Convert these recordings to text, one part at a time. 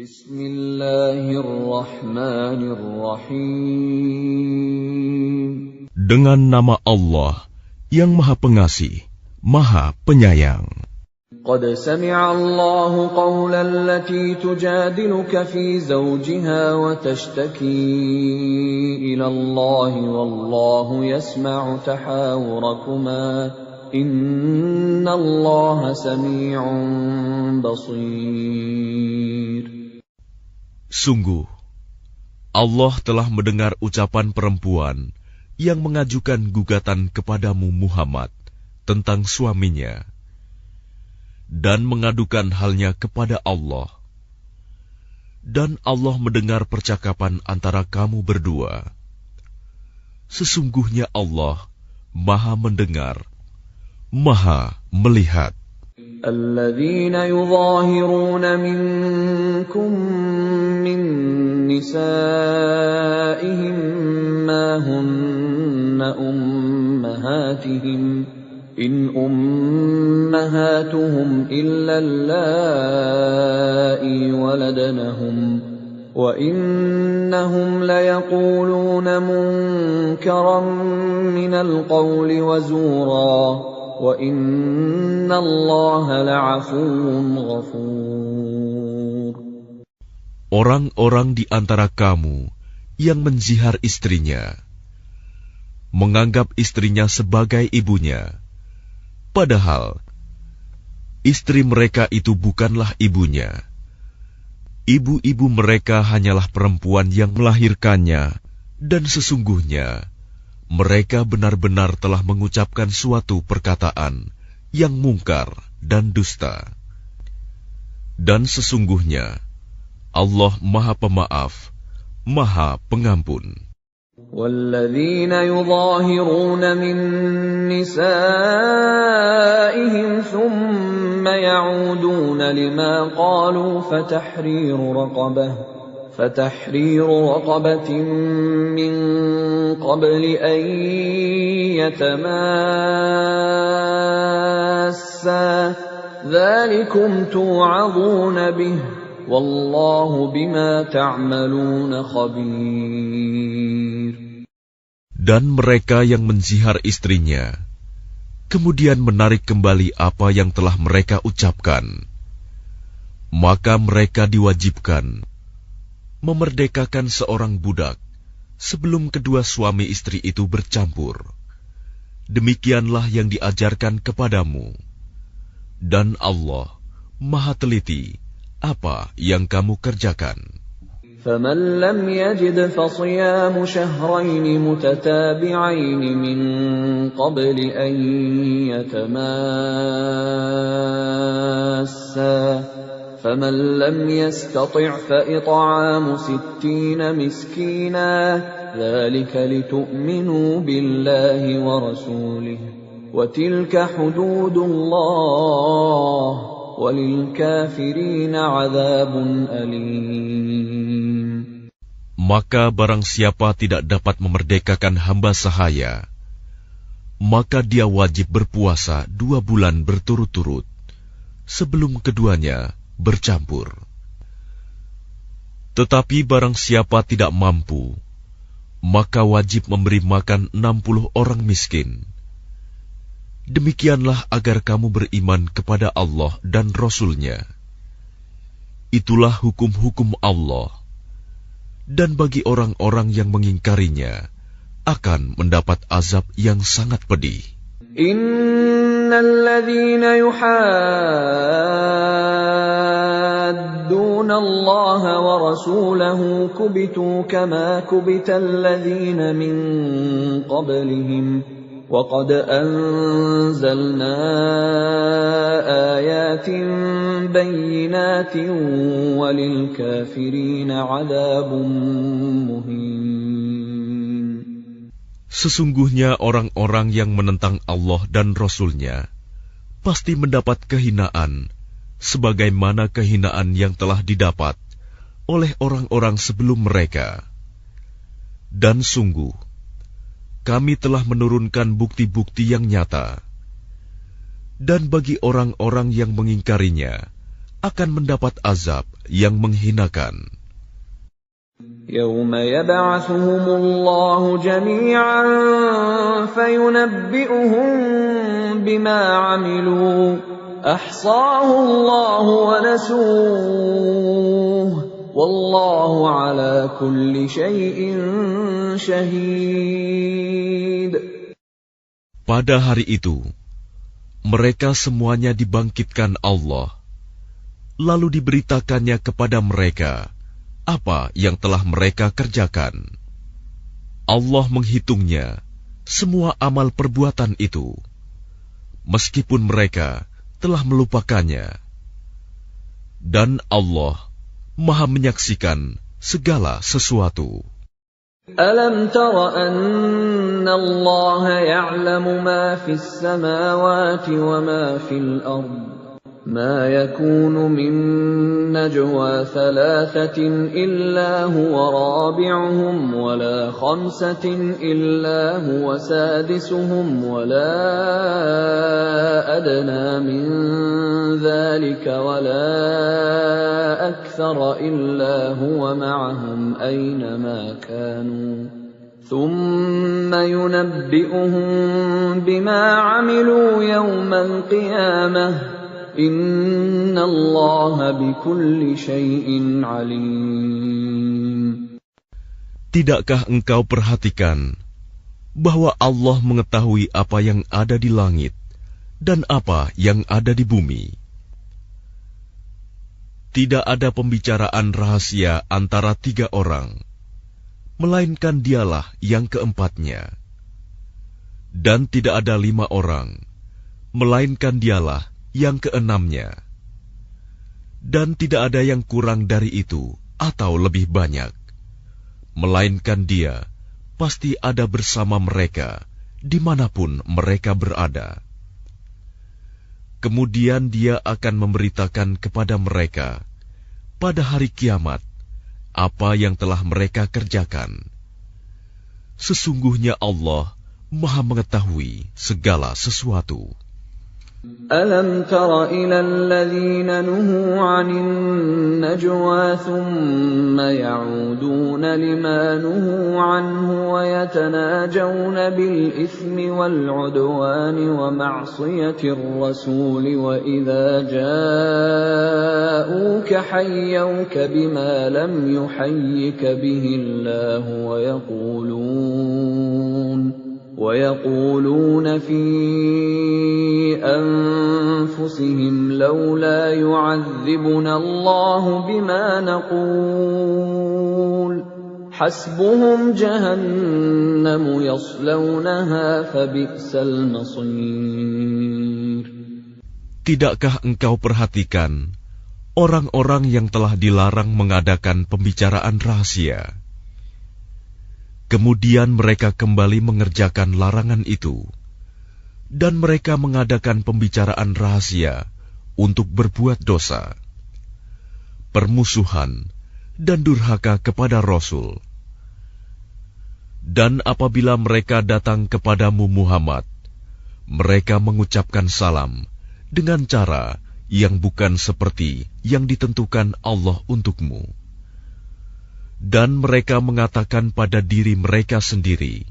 Bismillahirrahmanirrahim. Dengan nama Allah yang Maha Pengasih, Maha Penyayang. Qad sami'a Allahu qawla allati tujadiluka fi zawjiha wa tashtaki ila Allah wallahu yasma'u tahawurakuma inna Allah sami'un basir. Sungguh, Allah telah mendengar ucapan perempuan yang mengajukan gugatan kepadamu Muhammad tentang suaminya dan mengadukan halnya kepada Allah. Dan Allah mendengar percakapan antara kamu berdua. Sesungguhnya Allah Maha mendengar, Maha melihat. الذين يظاهرون منكم من نسائهم ما هن أمهاتهم إن أمهاتهم إلا اللائي ولدنهم وإنهم ليقولون منكرا من القول وزورا وَإِنَّ اللَّهَ لَعَفُوٌّ غَفُورٌ. Orang-orang di antara kamu yang menzihar istrinya, menganggap istrinya sebagai ibunya, padahal istri mereka itu bukanlah ibunya. Ibu-ibu mereka hanyalah perempuan yang melahirkannya, dan sesungguhnya mereka benar-benar telah mengucapkan suatu perkataan yang mungkar dan dusta. Dan sesungguhnya Allah Maha Pemaaf, Maha Pengampun. وَالَّذِينَ يُظَاهِرُونَ مِن نِّسَائِهِمْ ثُمَّ يَعُودُونَ لِمَا قَالُوا فَتَحْرِيرُ رَقَبَةٍ مِّن قَبْلِ أَن يَتَمَاسَّا ذَلِكُمْ تُوعَظُونَ بِهِ وَاللَّهُ بِمَا تَعْمَلُونَ خَبِيرٌ. Dan mereka yang menzihar istrinya, kemudian menarik kembali apa yang telah mereka ucapkan, maka mereka diwajibkan memerdekakan seorang budak sebelum kedua suami istri itu bercampur. Demikianlah yang diajarkan kepadamu. Dan Allah Maha teliti apa yang kamu kerjakan. فَمَنْ لَمْ يَجِدْ فَصِيَامُ شَهْرَيْنِ مُتَتَابِعَيْنِ مِنْ قَبْلِ أَنْ يَتَمَاسَّا فَمَنْ لَمْ يَسْتَطِعْ فَإِطْعَامُ 60 مِسْكِينًا ذَلِكَ لِتُؤْمِنُوا بِاللَّهِ وَرَسُولِهِ وَتِلْكَ حُدُودُ اللَّهِ وَلِلْكَافِرِينَ عَذَابٌ أَلِيمٌ. Maka barang siapa tidak dapat memerdekakan hamba sahaya, maka dia wajib berpuasa 2 bulan berturut-turut sebelum keduanya bercampur. Tetapi barang siapa tidak mampu, maka wajib memberi makan 60 orang miskin. Demikianlah agar kamu beriman kepada Allah dan Rasul-Nya. Itulah hukum-hukum Allah. Dan bagi orang-orang yang mengingkarinya, akan mendapat azab yang sangat pedih. الذين يحادون الله ورسوله كبتوا كما كبت الذين من قبلهم وقد أنزلنا آيات بينات وللكافرين عذاب مهين. Sesungguhnya orang-orang yang menentang Allah dan Rasul-Nya pasti mendapat kehinaan, sebagaimana kehinaan yang telah didapat oleh orang-orang sebelum mereka. Dan sungguh, kami telah menurunkan bukti-bukti yang nyata. Dan bagi orang-orang yang mengingkarinya, akan mendapat azab yang menghinakan. يوم يبعثهم الله جميعا فينبئهم بما عملوا أحصاه الله ونسوه والله على كل شيء شهيد. Pada hari itu, mereka semuanya dibangkitkan Allah, lalu diberitakannya kepada mereka apa yang telah mereka kerjakan. Allah menghitungnya semua amal perbuatan itu, meskipun mereka telah melupakannya. Dan Allah Maha menyaksikan segala sesuatu. ألم تر أن الله يعلم ما في السماوات وما في الأرض ما يكون من نجوى ثلاثة إلا هو رابعهم ولا خمسة إلا هو سادسهم ولا أدنى من ذلك ولا أكثر إلا هو معهم أينما كانوا ثم ينبئهم بما عملوا يوم القيامة Inna Allah bikulli syai'in alim. Tidakkah engkau perhatikan bahwa Allah mengetahui apa yang ada di langit dan apa yang ada di bumi? Tidak ada pembicaraan rahasia antara 3 orang, melainkan dialah yang keempatnya. Dan tidak ada 5 orang, melainkan dialah yang keenamnya. Dan tidak ada yang kurang dari itu atau lebih banyak, melainkan Dia pasti ada bersama mereka dimanapun mereka berada. Kemudian Dia akan memberitakan kepada mereka pada hari kiamat apa yang telah mereka kerjakan. Sesungguhnya Allah Maha mengetahui segala sesuatu. ألم تر إلى الذين نهوا عن النجوى ثم يعودون لما نهوا عنه ويتناجون بالإثم والعدوان ومعصية الرسول وإذا جاءوك حيوك بما لم يحيك به الله ويقولون في أنفسهم لولا يعذبنا الله بما نقول حسبهم جهنم يصلونها فبئس المصير. Tidakkah engkau perhatikan orang-orang yang telah dilarang mengadakan pembicaraan rahasia? Kemudian mereka kembali mengerjakan larangan itu, dan mereka mengadakan pembicaraan rahasia untuk berbuat dosa, permusuhan, dan durhaka kepada Rasul. Dan apabila mereka datang kepadamu Muhammad, mereka mengucapkan salam dengan cara yang bukan seperti yang ditentukan Allah untukmu. Dan mereka mengatakan pada diri mereka sendiri,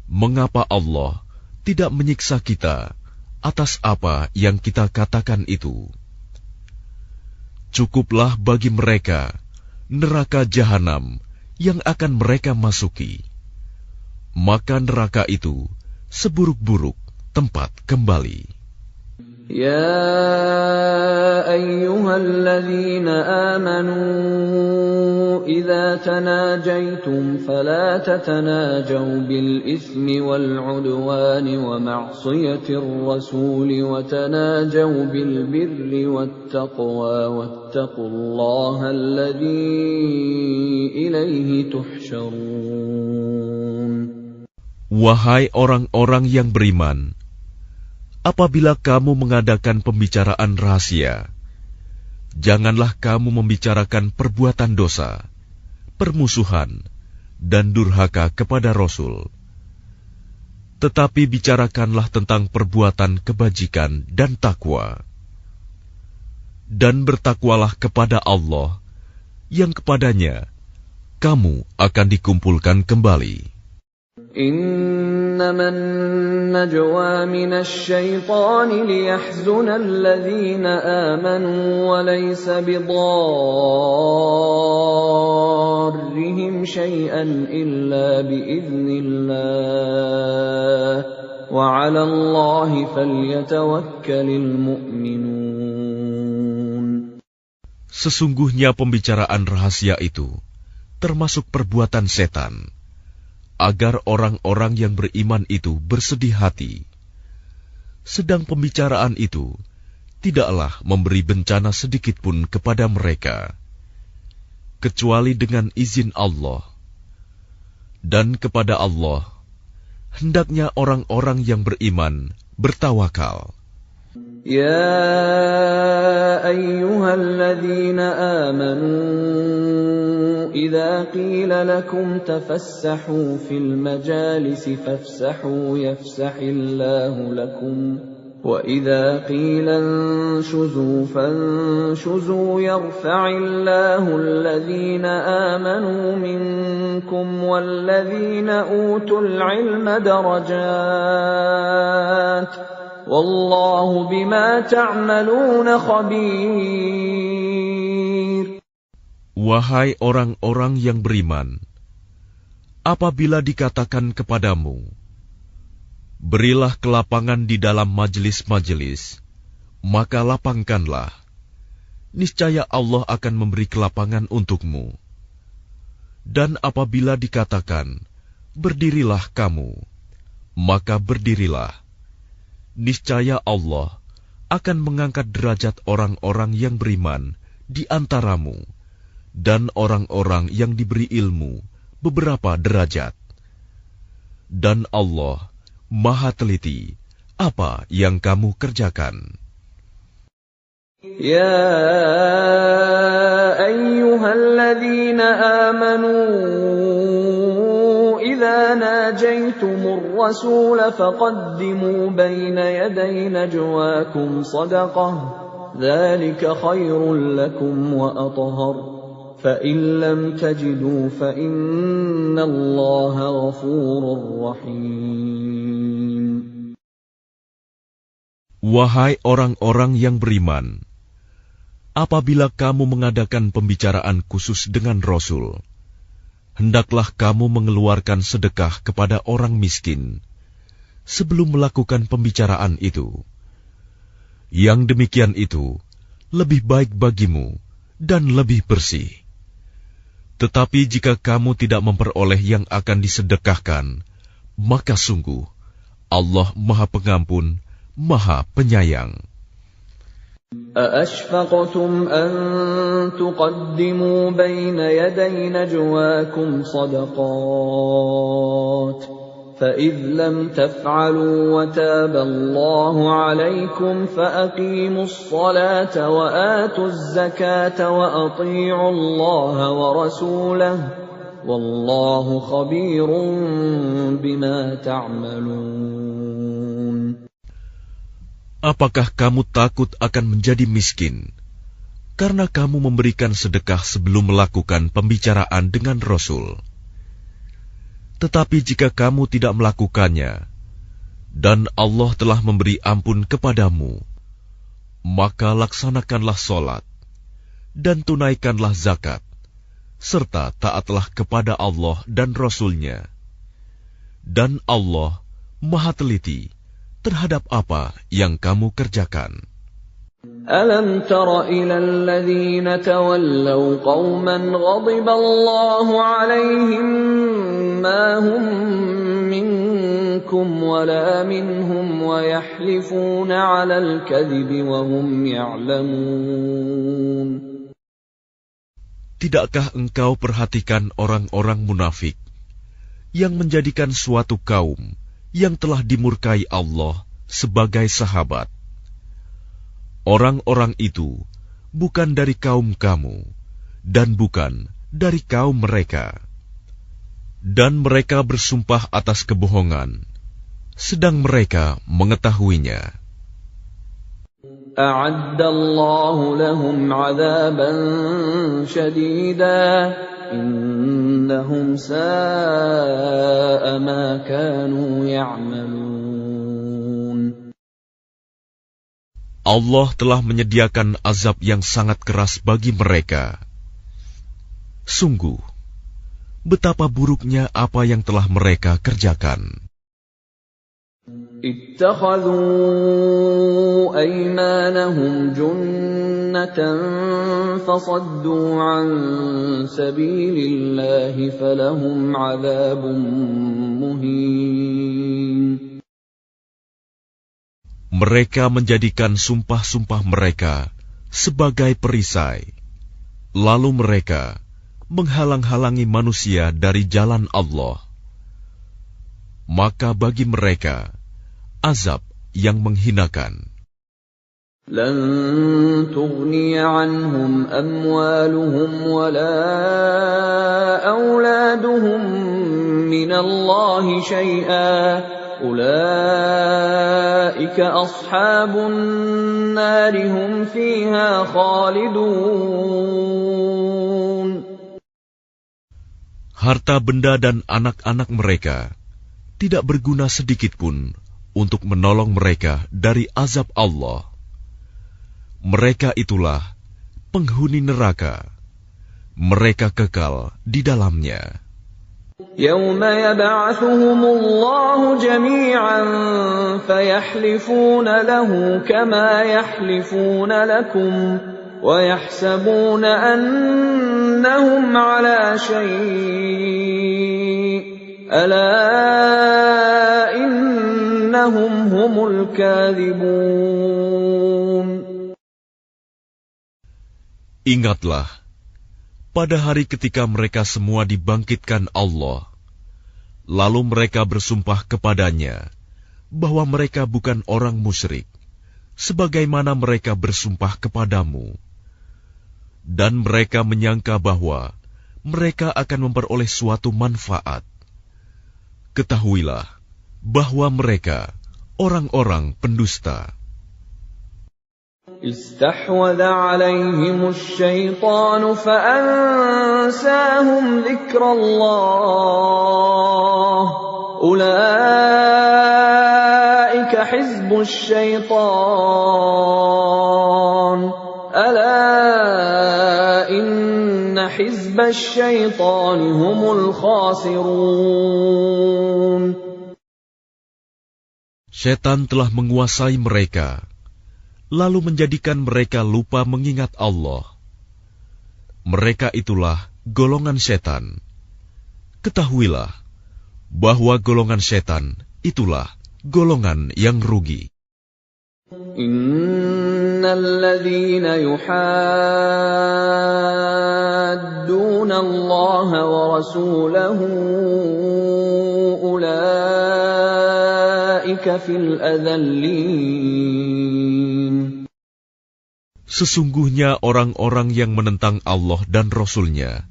mengapa Allah tidak menyiksa kita atas apa yang kita katakan itu? Cukuplah bagi mereka neraka jahanam yang akan mereka masuki. Maka neraka itu seburuk-buruk tempat kembali. Ya ayyuhalladzina amanu idza tanajaytum fala tatanajaw bil itsmi wal 'udwani wa ma'siyatir rasuli wa tanajaw bil birri wat taqwa wattaqullaha alladzi ilaihi tuhsyarun. Wahai orang-orang yang beriman, apabila kamu mengadakan pembicaraan rahasia, janganlah kamu membicarakan perbuatan dosa, permusuhan, dan durhaka kepada Rasul. Tetapi bicarakanlah tentang perbuatan kebajikan dan takwa. dan bertakwalah kepada Allah, yang kepadanya kamu akan dikumpulkan kembali. إنما النجوى من الشيطان ليحزن الذين آمنوا وليس بضارهم شيئا إلا بإذن الله وعلى الله فليتوكل المؤمنون. Sesungguhnya pembicaraan rahasia itu termasuk perbuatan setan, agar orang-orang yang beriman itu bersedih hati. Sedang pembicaraan itu tidaklah memberi bencana sedikit pun kepada mereka, kecuali dengan izin Allah. Dan kepada Allah hendaknya orang-orang yang beriman bertawakal. يا أيها الذين آمنوا إذا قيل لكم تفسحوا في المجالس فافسحوا يفسح الله لكم وإذا قيل انشزوا فانشزوا يرفع الله الذين آمنوا منكم والذين أوتوا العلم درجات Wallahu bima ta'maluna khabir. Wahai orang-orang yang beriman, apabila dikatakan kepadamu, berilah kelapangan di dalam majelis-majelis, maka lapangkanlah. Niscaya Allah akan memberi kelapangan untukmu. Dan apabila dikatakan, berdirilah kamu, maka berdirilah. Niscaya Allah akan mengangkat derajat orang-orang yang beriman di antaramu dan orang-orang yang diberi ilmu beberapa derajat. Dan Allah Maha teliti apa yang kamu kerjakan. Ya ayyuhalladzina amanu إذا ناجيتم الرسول فقدموا بين يدي نجواكم صدقة ذلك خير لكم وأطهر فإن لم تجدوا فإن الله غفور رحيم. Wahai orang-orang yang beriman, apabila kamu mengadakan pembicaraan khusus dengan Rasul, hendaklah kamu mengeluarkan sedekah kepada orang miskin sebelum melakukan pembicaraan itu. Yang demikian itu lebih baik bagimu dan lebih bersih. Tetapi jika kamu tidak memperoleh yang akan disedekahkan, maka sungguh Allah Maha Pengampun, Maha Penyayang. أَأَشْفَقْتُمْ أَن تُقَدِّمُوا بَيْنَ يَدَيْ نَجْوَاكُمْ صَدَقَاتٍ فَإِذْ لَمْ تَفْعَلُوا وَتَابَ اللَّهُ عَلَيْكُمْ فَأَقِيمُوا الصَّلَاةَ وَآتُوا الزَّكَاةَ وَأَطِيعُوا اللَّهَ وَرَسُولَهُ وَاللَّهُ خَبِيرٌ بِمَا تَعْمَلُونَ. Apakah kamu takut akan menjadi miskin karena kamu memberikan sedekah sebelum melakukan pembicaraan dengan Rasul? Tetapi jika kamu tidak melakukannya, dan Allah telah memberi ampun kepadamu, maka laksanakanlah sholat, dan tunaikanlah zakat, serta taatlah kepada Allah dan Rasul-Nya. Dan Allah Maha teliti terhadap apa yang kamu kerjakan. أَلَمْ تَرَ إِلَى الَّذِينَ تَوَلَّوْا قَوْمًا غَضِبَ اللَّهُ عَلَيْهِمْ مَا هُمْ مِنكُمْ وَلَا مِنْهُمْ وَيَحْلِفُونَ عَلَى الْكَذِبِ وَهُمْ يَعْلَمُونَ. Tidakkah engkau perhatikan orang-orang munafik yang menjadikan suatu kaum yang telah dimurkai Allah sebagai sahabat? Orang-orang itu bukan dari kaum kamu dan bukan dari kaum mereka. Dan mereka bersumpah atas kebohongan, sedang mereka mengetahuinya. أعد الله لهم عذابا شديدا إنهم ساء ما كانوا يعملون. Allah telah menyediakan azab yang sangat keras bagi mereka. Sungguh, betapa buruknya apa yang telah mereka kerjakan. اتخذوا أيمانهم جنة فصدوا عن سبيل الله فلهم عذاب مهين. Mereka menjadikan sumpah-sumpah mereka sebagai perisai, lalu mereka menghalang-halangi manusia dari jalan Allah. Maka bagi mereka azab yang menghinakan. لن تغني عنهم أموالهم ولا أولادهم من الله شيئا أولئك أصحاب النار هم فيها خالدون. Harta benda dan anak-anak mereka tidak berguna sedikitpun untuk menolong mereka dari azab Allah. Mereka itulah penghuni neraka. Mereka kekal di dalamnya. يوم يبعثهم الله جميعا فيحلفون له كما يحلفون لكم ويحسبون أنهم على شيء ألا إنهم هم الكاذبون. Ingatlah, pada hari ketika mereka semua dibangkitkan Allah, lalu mereka bersumpah kepadanya bahwa mereka bukan orang musyrik, sebagaimana mereka bersumpah kepadamu. Dan mereka menyangka bahwa mereka akan memperoleh suatu manfaat. Ketahuilah bahwa mereka orang-orang pendusta. استحوذ عليهم الشيطان فأنساهم ذكر الله أولئك حزب الشيطان ألا إن حزب الشيطان هم الخاسرون. Setan telah menguasai mereka, lalu menjadikan mereka lupa mengingat Allah. Mereka itulah golongan setan. Ketahuilah bahwa golongan setan itulah golongan yang rugi. Innalladzina yuhadduna Allah wa rasulahu ulaika fil adallin. Sesungguhnya orang-orang yang menentang Allah dan Rasul-Nya,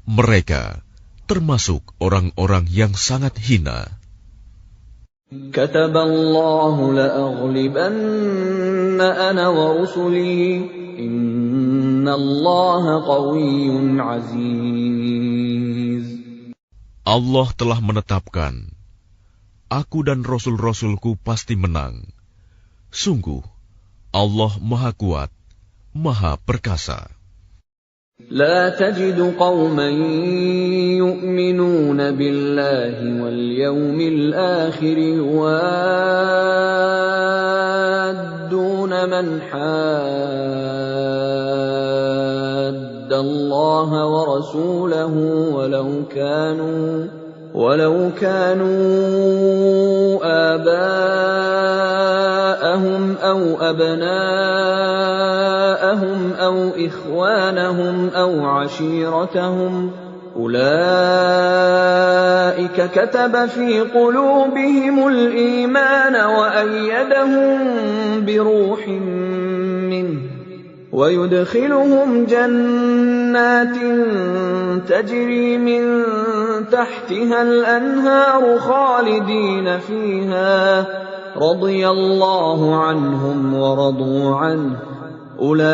mereka termasuk orang-orang yang sangat hina. Kataballahu la'aghlibanna ana wa rusuli innallaha qawiyyun aziz. Allah telah menetapkan, aku dan Rasul-Rasulku pasti menang. Sungguh, Allah Maha Kuat, Maha Perkasa. لا تجد قوما يؤمنون بالله واليوم الآخر يوادون من حاد الله ورسوله ولو كانوا آباءهم أو أبناءهم أو إخوانهم أو عشيرتهم أولئك كتب في قلوبهم الإيمان وأيدهم بروح منه ويدخلهم جنات تجري من تحتها الأنهار خالدين فيها radhiyallahu anhum wa radu anhu. Ulaika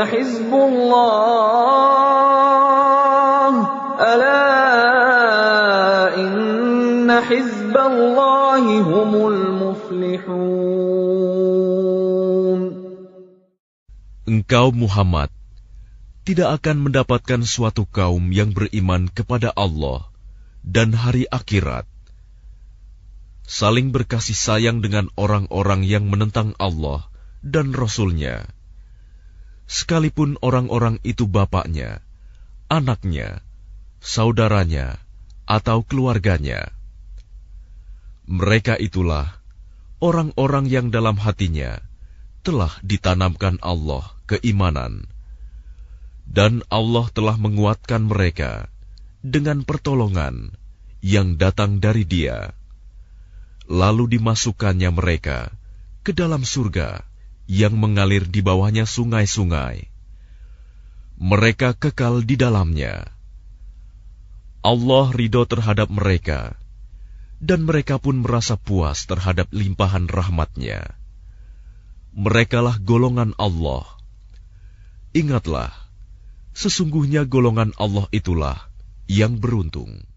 hizbullah. Ala inna hizballahi humul muflihun. Engkau Muhammad tidak akan mendapatkan suatu kaum yang beriman kepada Allah dan hari akhirat, saling berkasih sayang dengan orang-orang yang menentang Allah dan Rasul-Nya, sekalipun orang-orang itu bapaknya, anaknya, saudaranya, atau keluarganya. Mereka itulah orang-orang yang dalam hatinya telah ditanamkan Allah keimanan, dan Allah telah menguatkan mereka dengan pertolongan yang datang dari Dia. Lalu dimasukkannya mereka ke dalam surga yang mengalir di bawahnya sungai-sungai. Mereka kekal di dalamnya. Allah ridho terhadap mereka, dan mereka pun merasa puas terhadap limpahan rahmat-Nya. Merekalah golongan Allah. Ingatlah, sesungguhnya golongan Allah itulah yang beruntung.